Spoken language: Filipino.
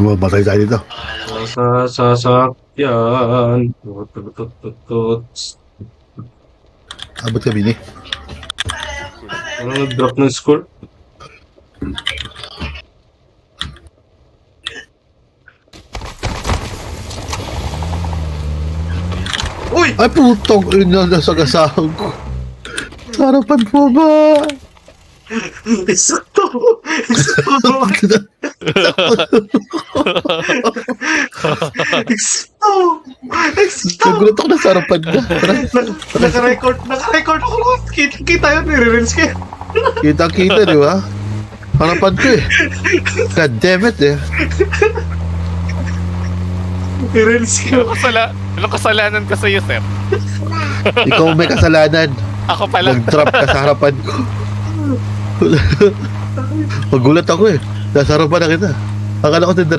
Mamatay tayo dito. Sa sasakyan. Tut. Abot kami ni. Ano nag-drop ng score? Uy! Ay, putong ina, nasa kasahang ko. Sa harapan po ba? Eksakto! Eksakto! Eksakto! Eksakto! Nagulat ako na sa harapan ka. Tara, Naka-record ako. Kita yun, nire-reels kayo. kita-kita, di ba? Harapan ko eh. God damn it eh. Nire-reels kayo. Ano kasalanan ko sa'yo, sir? Ikaw may kasalanan. Ako pala. Nag-drop ka sa harapan ko. Magulat ako eh. Nasa harapan na kita. Akala ko tindirin.